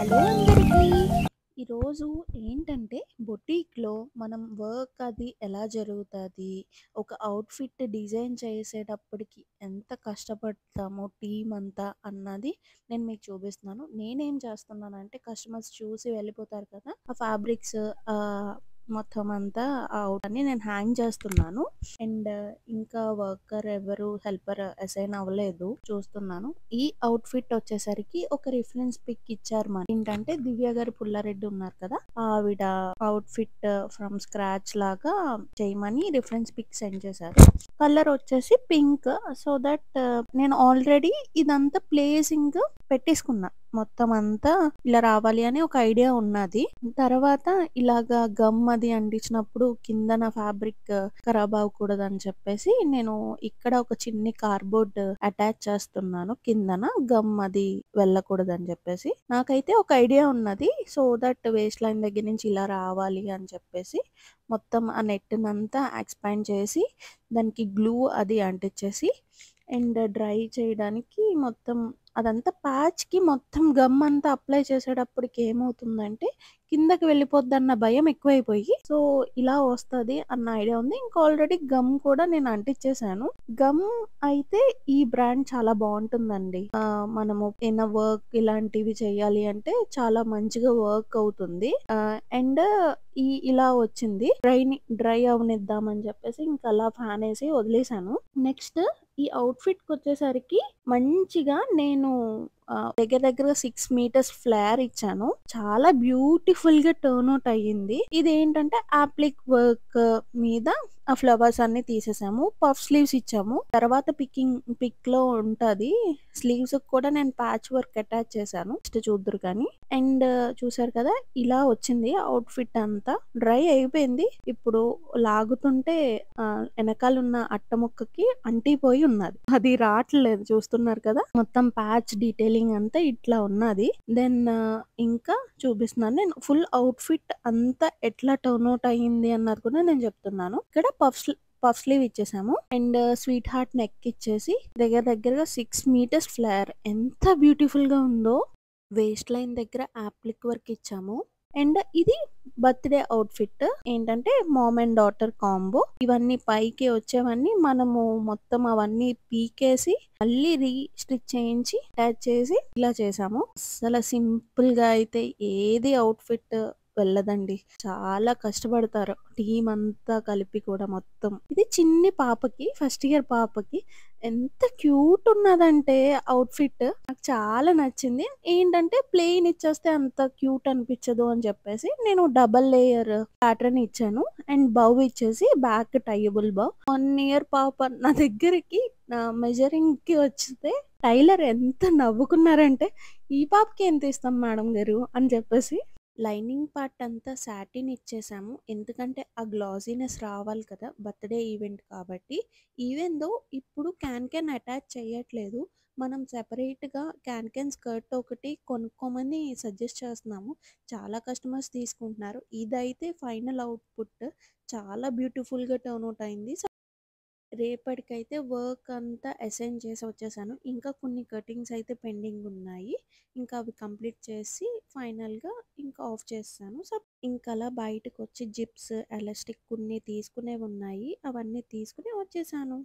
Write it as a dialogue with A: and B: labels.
A: Hello అందరికీ! ఈరోజు ఏంటంటే బొటీక్‌లో మనం వర్క్ అది ఎలా జరుగుతది? ఒక అవుట్‌ఫిట్ డిజైన్ చేసేటప్పటికి ఎంత కష్టపడతామో టీమ్ అంతా అన్నది నేను మీకు చూపిస్తున్నాను. నేనేం చేస్తున్నానంటే కస్టమర్స్ చూసి వెళ్ళిపోతారు కదా! ఆ ఫ్యాబ్రిక్స్ మొత్తం అంతా అని నేను హ్యాంగ్ చేస్తున్నాను. అండ్ ఇంకా వర్కర్ ఎవరు హెల్పర్ అసైన్ అవ్వలేదు చూస్తున్నాను. ఈ అవుట్‌ఫిట్ వచ్చేసరికి ఒక రిఫరెన్స్ పిక్ ఇచ్చారు ఏంటంటే దివ్య గారు పుల్లారెడ్డి ఉన్నారు కదా! ఆవిడ అవుట్‌ఫిట్ ఫ్రమ్ స్క్రాచ్ లాగా చేయమని రిఫరెన్స్ పిక్ సెండ్ చేశారు. కలర్ వచ్చేసి పింక్. సో దట్ నేను ఆల్రెడీ ఇదంతా ప్లేసింగ్ పెట్టేసుకున్నా. మొత్తం అంతా ఇలా రావాలి అని ఒక ఐడియా ఉన్నది. తర్వాత ఇలాగా గమ్ అది అంటించినప్పుడు కిందన ఫ్యాబ్రిక్ ఖరాబ్ అవ్వకూడదని చెప్పేసి నేను ఇక్కడ ఒక చిన్ని కార్డ్‌బోర్డ్ అటాచ్ చేస్తున్నాను కిందన గమ్ అది వెళ్ళకూడదని చెప్పేసి. నాకైతే ఒక ఐడియా ఉన్నది. సో దట్ వేస్ట్ లైన్ దగ్గర నుంచి ఇలా రావాలి అని చెప్పేసి మొత్తం ఆ నెట్‌నంతా ఎక్స్పాండ్ చేసి దానికి గ్లూ అది అంటించేసి అండ్ డ్రై చేయడానికి మొత్తం అదంతా ప్యాచ్‌కి మొత్తం గమ్ అంతా అప్లై చేసేటప్పటికి ఏమవుతుందంటే కిందకి వెళ్ళిపోద్దన్న భయం ఎక్కువైపోయి సో ఇలా వస్తది అన్న ఐడియా ఉంది. ఇంకా ఆల్రెడీ గమ్ కూడా నేను అంటించేసాను. గమ్ అయితే ఈ బ్రాండ్ చాలా బావుంటుందండి. మనము ఏమైనా వర్క్ ఇలాంటివి చేయాలి అంటే చాలా మంచిగా వర్క్ అవుతుంది. అండ్ ఇలా వచ్చింది. డ్రై అవ్వనిద్దామని చెప్పేసి ఇంకా అలా ఫ్యాన్ ఏసి వదిలేసాను. నెక్స్ట్ ఈ అవుట్‌ఫిట్‌కొచ్చేసరికి మంచిగా నేను దగ్గర దగ్గరగా 6 మీటర్స్ ఫ్లేర్ ఇచ్చాను. చాలా బ్యూటిఫుల్‌గా టర్న్ అవుట్ అయ్యింది. ఇదేంటంటే యాప్లిక్ వర్క్ మీద ఆ ఫ్లవర్స్ అన్నీ తీసేసాము. పఫ్ స్లీవ్స్ ఇచ్చాము. తర్వాత పిక్‌లో ఉంటది. స్లీవ్స్‌కి కూడా నేను ప్యాచ్ వర్క్ అటాచ్ చేశాను. నెక్స్ట్ చూద్దురు కానీ. అండ్ చూసారు కదా! ఇలా వచ్చింది అవుట్‌ఫిట్ అంతా. డ్రై అయిపోయింది. ఇప్పుడు లాగుతుంటే ఎనకాలున్న అట్ట ముక్కకి అంటిపోయి ఉన్నది. అది రావట్లేదు చూస్తున్నారు కదా! మొత్తం ప్యాచ్ డీటెయిలింగ్ అంతా ఇట్లా ఉన్నది. దెన్ ఇంకా చూపిస్తున్నాను. నేను ఫుల్ అవుట్‌ఫిట్ అంతా ఎట్లా టర్న్ అవుట్ అయ్యింది అన్నది కూడా నేను చెప్తున్నాను. ఇక్కడ పఫ్ స్లీవ్ ఇచ్చేసాము. అండ్ స్వీట్ హార్ట్ నెక్ ఇచ్చేసి దగ్గర దగ్గరగా 6 మీటర్స్ ఫ్లేర్ ఎంత బ్యూటిఫుల్‌గా ఉందో. వేస్ట్ లైన్ దగ్గర యాప్లిక్ వర్క్ ఇచ్చాము. అండ్ ఇది బర్త్‌డే అవుట్‌ఫిట్. ఏంటంటే మామ్ అండ్ డాటర్ కాంబో. ఇవన్నీ పైకి వచ్చేవన్నీ మనము మొత్తం అవన్నీ పీకేసి మళ్ళీ స్టిచ్ చేయించి అటాచ్ చేసి ఇలా చేసాము. అసలు సింపుల్‌గా అయితే ఏది అవుట్‌ఫిట్ వెళ్ళదండి. చాలా కష్టపడతారు. టీమ్ అంతా కలిపి కూడా మొత్తం. ఇది చిన్ని పాపకి ఫస్ట్ ఇయర్ పాపకి ఎంత క్యూట్ ఉన్నదంటే అవుట్‌ఫిట్ నాకు చాలా నచ్చింది. ఏంటంటే ప్లెయిన్ ఇచ్చేస్తే అంత క్యూట్ అనిపించదు అని చెప్పేసి నేను డబుల్ లేయర్ ప్యాటర్న్ ఇచ్చాను. అండ్ బౌ ఇచ్చేసి బ్యాక్ టైయబుల్ బౌ. 1 ఇయర్ పాప నా దగ్గరికి మెజరింగ్‌కి వస్తే టైలర్ ఎంత నవ్వుకున్నారంటే, "ఈ పాపకి ఎంత ఇస్తాం మేడం గారు" అని చెప్పేసి. లైనింగ్ పార్ట్ అంతా సాటిన్ ఇచ్చేసాము. ఎందుకంటే ఆ గ్లాసీనెస్ రావాలి కదా! బర్త్‌డే ఈవెంట్ కాబట్టి. ఈవెన్ దో ఇప్పుడు క్యాన్ అటాచ్ చేయట్లేదు. మనం సెపరేట్‌గా క్యాన్ స్కర్ట్ ఒకటి కొనుక్కోమని సజెస్ట్ చేస్తున్నాము. చాలా కస్టమర్స్ తీసుకుంటున్నారు. ఇదైతే ఫైనల్ అవుట్‌పుట్ చాలా బ్యూటిఫుల్‌గా టర్న్ అవుట్ అయింది. రేపటికైతే వర్క్ అంతా అసైన్ చేసి వచ్చేసాను. ఇంకా కొన్ని కటింగ్స్ అయితే పెండింగ్ ఉన్నాయి. ఇంకా అవి కంప్లీట్ చేసి ఫైనల్‌గా ఇంకా ఆఫ్ చేసేసాను. సో, ఇంకలా బయటకొచ్చి జిప్స్, ఎలాస్టిక్ కొన్ని తీసుకునేవున్నాయి. అవన్నీ తీసుకొని వచ్చేసాను.